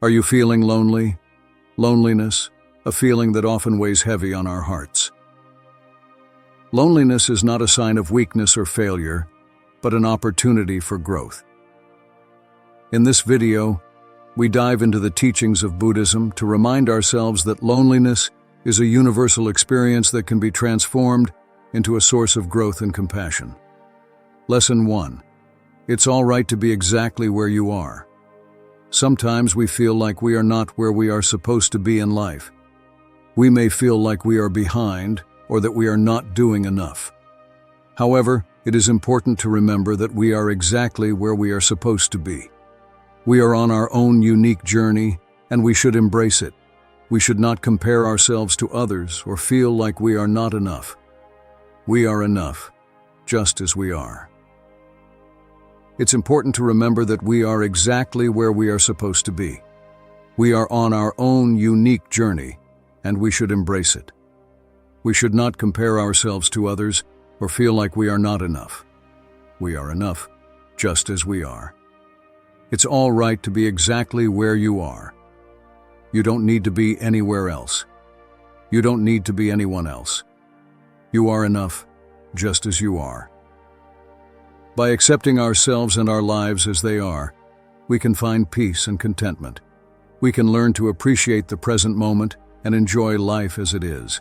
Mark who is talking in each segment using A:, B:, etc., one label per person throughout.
A: Are you feeling lonely? Loneliness, a feeling that often weighs heavy on our hearts. Loneliness is not a sign of weakness or failure, but an opportunity for growth. In this video, we dive into the teachings of Buddhism to remind ourselves that loneliness is a universal experience that can be transformed into a source of growth and compassion. Lesson 1. It's all right to be exactly where you are. Sometimes we feel like we are not where we are supposed to be in life. We may feel like we are behind or that we are not doing enough. However, it is important to remember that we are exactly where we are supposed to be. We are on our own unique journey, and we should embrace it. We should not compare ourselves to others or feel like we are not enough. We are enough, just as we are. It's important to remember that we are exactly where we are supposed to be. We are on our own unique journey, and we should embrace it. We should not compare ourselves to others or feel like we are not enough. We are enough, just as we are. It's all right to be exactly where you are. You don't need to be anywhere else. You don't need to be anyone else. You are enough, just as you are. By accepting ourselves and our lives as they are, we can find peace and contentment. We can learn to appreciate the present moment and enjoy life as it is.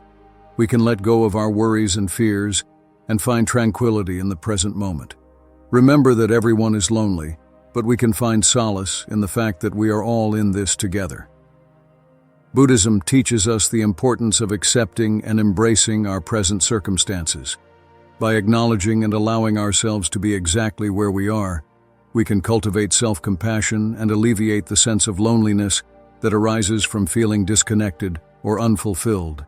A: We can let go of our worries and fears and find tranquility in the present moment. Remember that everyone is lonely, but we can find solace in the fact that we are all in this together. Buddhism teaches us the importance of accepting and embracing our present circumstances. By acknowledging and allowing ourselves to be exactly where we are, we can cultivate self-compassion and alleviate the sense of loneliness that arises from feeling disconnected or unfulfilled.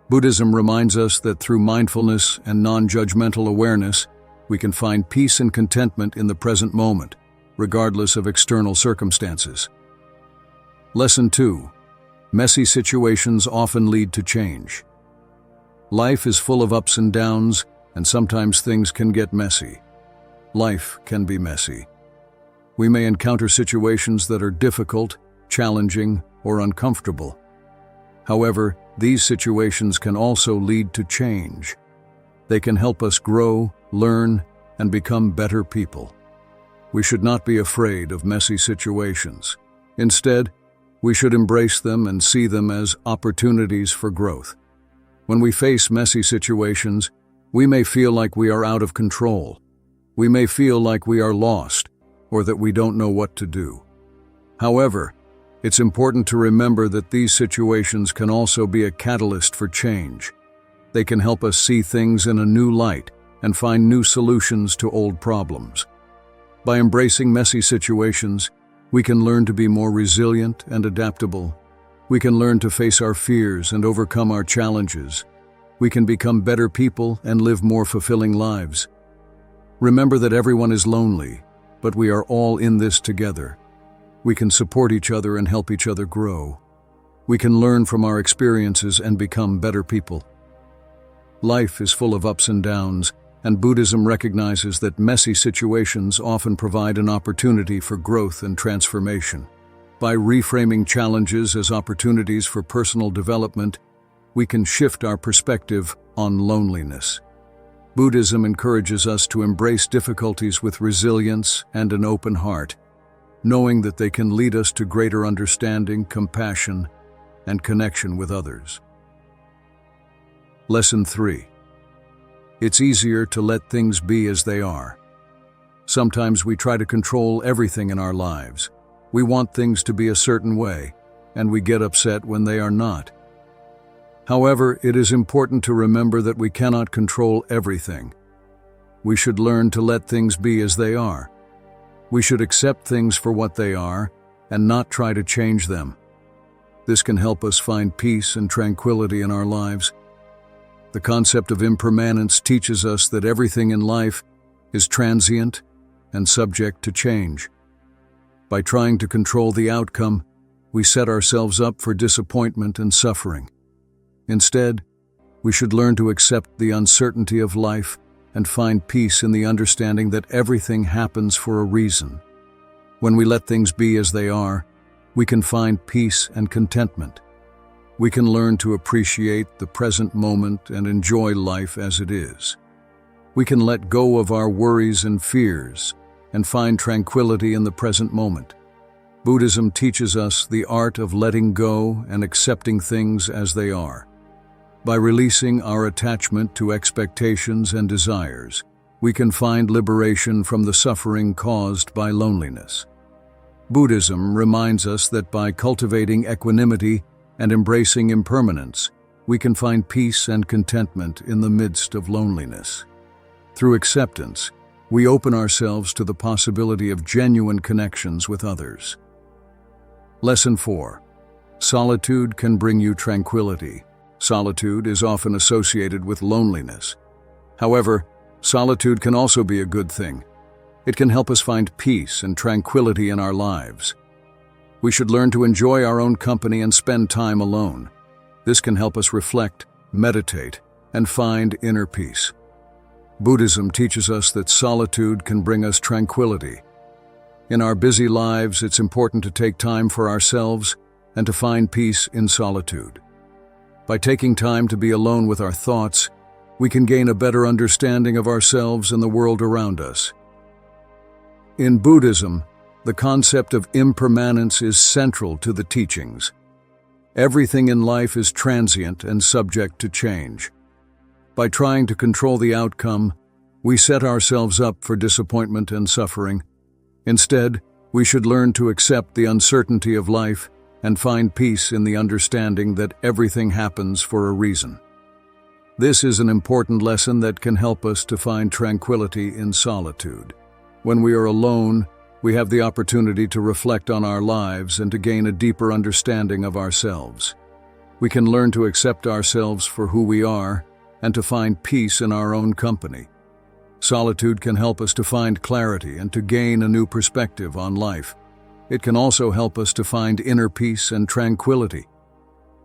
A: Buddhism reminds us that through mindfulness and non-judgmental awareness, we can find peace and contentment in the present moment, regardless of external circumstances. Lesson 2. Messy situations often lead to change. Life is full of ups and downs, and sometimes things can get messy. Life can be messy. We may encounter situations that are difficult, challenging, or uncomfortable. However, these situations can also lead to change. They can help us grow, learn, and become better people. We should not be afraid of messy situations. Instead, we should embrace them and see them as opportunities for growth. When we face messy situations, we may feel like we are out of control. We may feel like we are lost, or that we don't know what to do. However, it's important to remember that these situations can also be a catalyst for change. They can help us see things in a new light and find new solutions to old problems. By embracing messy situations, we can learn to be more resilient and adaptable. We can learn to face our fears and overcome our challenges. We can become better people and live more fulfilling lives. Remember that everyone is lonely, but we are all in this together. We can support each other and help each other grow. We can learn from our experiences and become better people. Life is full of ups and downs, and Buddhism recognizes that messy situations often provide an opportunity for growth and transformation. By reframing challenges as opportunities for personal development, we can shift our perspective on loneliness. Buddhism encourages us to embrace difficulties with resilience and an open heart, knowing that they can lead us to greater understanding, compassion, and connection with others. Lesson 3. It's easier to let things be as they are. Sometimes we try to control everything in our lives. We want things to be a certain way, and we get upset when they are not. However, it is important to remember that we cannot control everything. We should learn to let things be as they are. We should accept things for what they are and not try to change them. This can help us find peace and tranquility in our lives. The concept of impermanence teaches us that everything in life is transient and subject to change. By trying to control the outcome, we set ourselves up for disappointment and suffering. Instead, we should learn to accept the uncertainty of life and find peace in the understanding that everything happens for a reason. When we let things be as they are, we can find peace and contentment. We can learn to appreciate the present moment and enjoy life as it is. We can let go of our worries and fears and find tranquility in the present moment. Buddhism teaches us the art of letting go and accepting things as they are. By releasing our attachment to expectations and desires, we can find liberation from the suffering caused by loneliness. Buddhism reminds us that by cultivating equanimity and embracing impermanence, we can find peace and contentment in the midst of loneliness. Through acceptance, we open ourselves to the possibility of genuine connections with others. Lesson 4. Solitude can bring you tranquility. Solitude is often associated with loneliness. However, solitude can also be a good thing. It can help us find peace and tranquility in our lives. We should learn to enjoy our own company and spend time alone. This can help us reflect, meditate, and find inner peace. Buddhism teaches us that solitude can bring us tranquility. In our busy lives, it's important to take time for ourselves and to find peace in solitude. By taking time to be alone with our thoughts, we can gain a better understanding of ourselves and the world around us. In Buddhism, the concept of impermanence is central to the teachings. Everything in life is transient and subject to change. By trying to control the outcome, we set ourselves up for disappointment and suffering. Instead, we should learn to accept the uncertainty of life and find peace in the understanding that everything happens for a reason. This is an important lesson that can help us to find tranquility in solitude. When we are alone, we have the opportunity to reflect on our lives and to gain a deeper understanding of ourselves. We can learn to accept ourselves for who we are and to find peace in our own company. Solitude can help us to find clarity and to gain a new perspective on life. It can also help us to find inner peace and tranquility.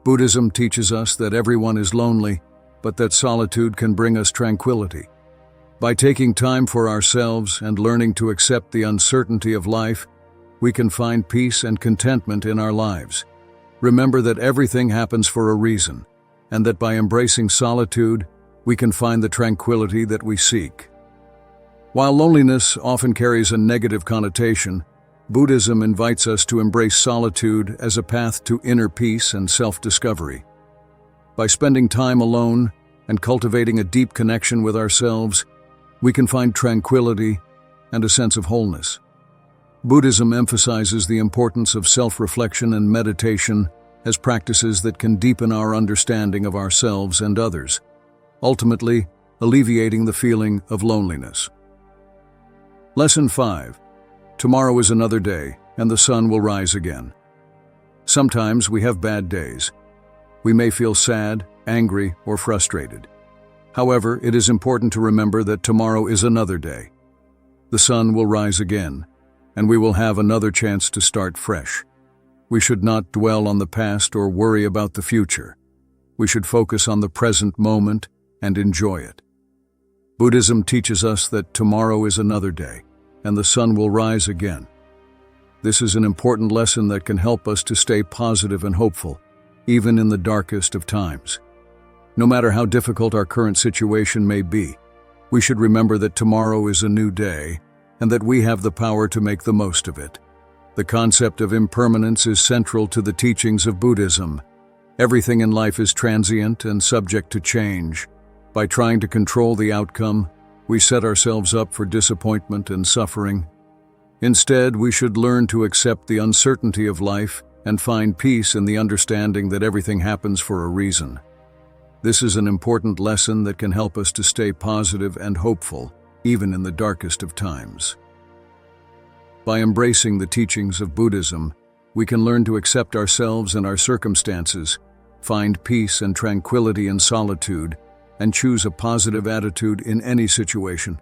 A: Buddhism teaches us that everyone is lonely, but that solitude can bring us tranquility. By taking time for ourselves and learning to accept the uncertainty of life, we can find peace and contentment in our lives. Remember that everything happens for a reason, and that by embracing solitude, we can find the tranquility that we seek. While loneliness often carries a negative connotation, Buddhism invites us to embrace solitude as a path to inner peace and self-discovery. By spending time alone and cultivating a deep connection with ourselves, we can find tranquility and a sense of wholeness. Buddhism emphasizes the importance of self-reflection and meditation as practices that can deepen our understanding of ourselves and others, ultimately alleviating the feeling of loneliness. Lesson 5. Tomorrow is another day, and the sun will rise again. Sometimes we have bad days. We may feel sad, angry, or frustrated. However, it is important to remember that tomorrow is another day. The sun will rise again, and we will have another chance to start fresh. We should not dwell on the past or worry about the future. We should focus on the present moment and enjoy it. Buddhism teaches us that tomorrow is another day, and the sun will rise again. This is an important lesson that can help us to stay positive and hopeful, even in the darkest of times. No matter how difficult our current situation may be, we should remember that tomorrow is a new day and that we have the power to make the most of it. The concept of impermanence is central to the teachings of Buddhism. Everything in life is transient and subject to change. By trying to control the outcome, we set ourselves up for disappointment and suffering. Instead, we should learn to accept the uncertainty of life and find peace in the understanding that everything happens for a reason. This is an important lesson that can help us to stay positive and hopeful, even in the darkest of times. By embracing the teachings of Buddhism, we can learn to accept ourselves and our circumstances, find peace and tranquility in solitude, and choose a positive attitude in any situation.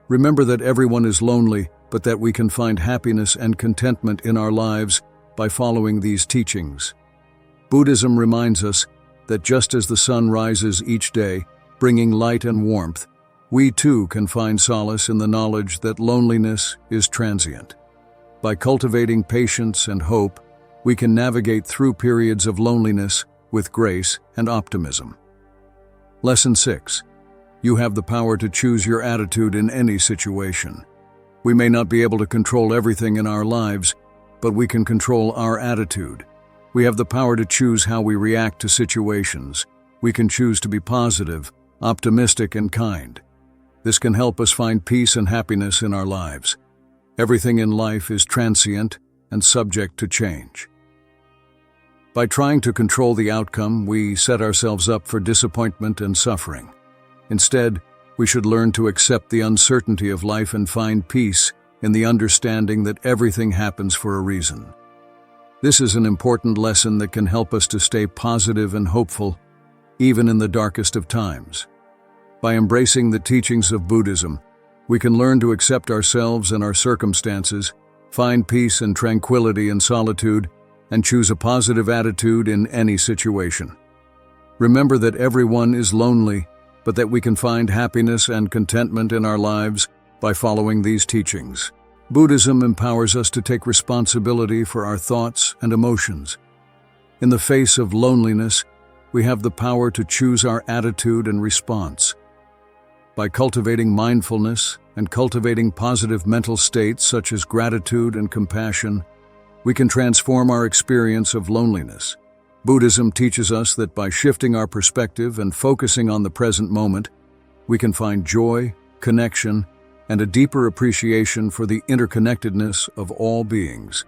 A: Remember that everyone is lonely, but that we can find happiness and contentment in our lives by following these teachings. Buddhism reminds us that just as the sun rises each day, bringing light and warmth, we too can find solace in the knowledge that loneliness is transient. By cultivating patience and hope, we can navigate through periods of loneliness with grace and optimism. Lesson 6. You have the power to choose your attitude in any situation. We may not be able to control everything in our lives, but we can control our attitude. We have the power to choose how we react to situations. We can choose to be positive, optimistic, and kind. This can help us find peace and happiness in our lives. Everything in life is transient and subject to change. By trying to control the outcome, we set ourselves up for disappointment and suffering. Instead, we should learn to accept the uncertainty of life and find peace in the understanding that everything happens for a reason. This is an important lesson that can help us to stay positive and hopeful, even in the darkest of times. By embracing the teachings of Buddhism, we can learn to accept ourselves and our circumstances, find peace and tranquility in solitude, and choose a positive attitude in any situation. Remember that everyone is lonely, but that we can find happiness and contentment in our lives by following these teachings. Buddhism empowers us to take responsibility for our thoughts and emotions. In the face of loneliness, we have the power to choose our attitude and response. By cultivating mindfulness and cultivating positive mental states such as gratitude and compassion, we can transform our experience of loneliness. Buddhism teaches us that by shifting our perspective and focusing on the present moment, we can find joy, connection, and a deeper appreciation for the interconnectedness of all beings.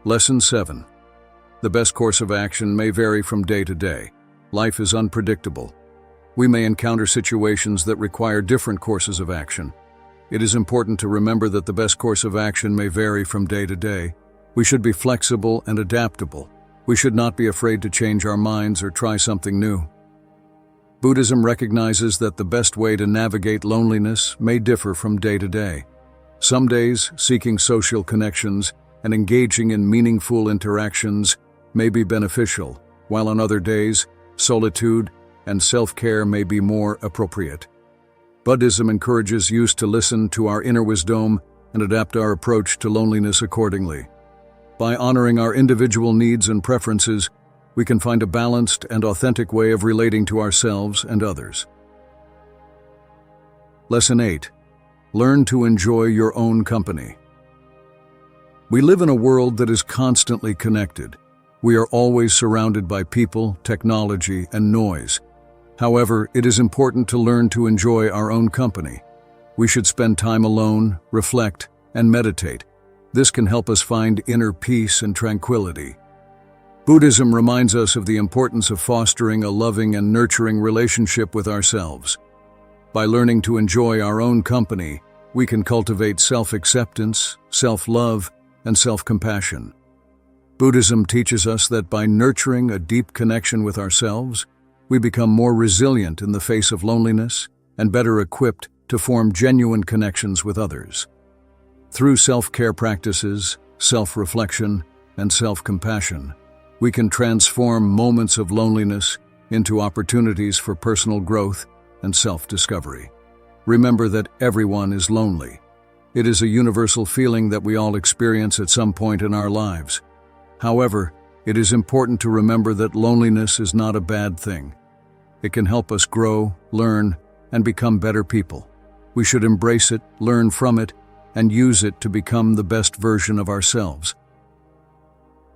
A: Lesson 7. The best course of action may vary from day to day. Life is unpredictable. We may encounter situations that require different courses of action. It is important to remember that the best course of action may vary from day to day. We should be flexible and adaptable. We should not be afraid to change our minds or try something new. Buddhism recognizes that the best way to navigate loneliness may differ from day to day. Some days, seeking social connections and engaging in meaningful interactions may be beneficial, while on other days, solitude and self-care may be more appropriate. Buddhism encourages us to listen to our inner wisdom and adapt our approach to loneliness accordingly. By honoring our individual needs and preferences, we can find a balanced and authentic way of relating to ourselves and others. Lesson 8. Learn to enjoy your own company. We live in a world that is constantly connected. We are always surrounded by people, technology, and noise. However, it is important to learn to enjoy our own company. We should spend time alone, reflect, and meditate. This can help us find inner peace and tranquility. Buddhism reminds us of the importance of fostering a loving and nurturing relationship with ourselves. By learning to enjoy our own company, we can cultivate self-acceptance, self-love, and self-compassion. Buddhism teaches us that by nurturing a deep connection with ourselves, we become more resilient in the face of loneliness and better equipped to form genuine connections with others. Through self-care practices, self-reflection, and self-compassion, we can transform moments of loneliness into opportunities for personal growth and self-discovery. Remember that everyone is lonely. It is a universal feeling that we all experience at some point in our lives. However, it is important to remember that loneliness is not a bad thing. It can help us grow, learn, and become better people. We should embrace it, learn from it, and use it to become the best version of ourselves.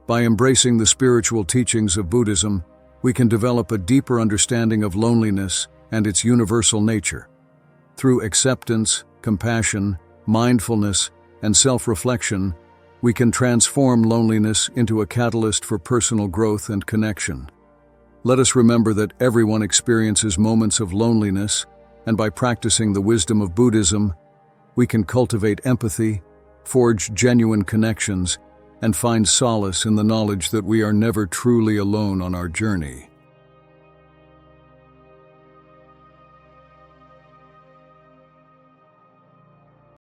A: By embracing the spiritual teachings of Buddhism, we can develop a deeper understanding of loneliness and its universal nature. Through acceptance, compassion, mindfulness, and self-reflection, we can transform loneliness into a catalyst for personal growth and connection. Let us remember that everyone experiences moments of loneliness, and by practicing the wisdom of Buddhism, we can cultivate empathy, forge genuine connections, and find solace in the knowledge that we are never truly alone on our journey.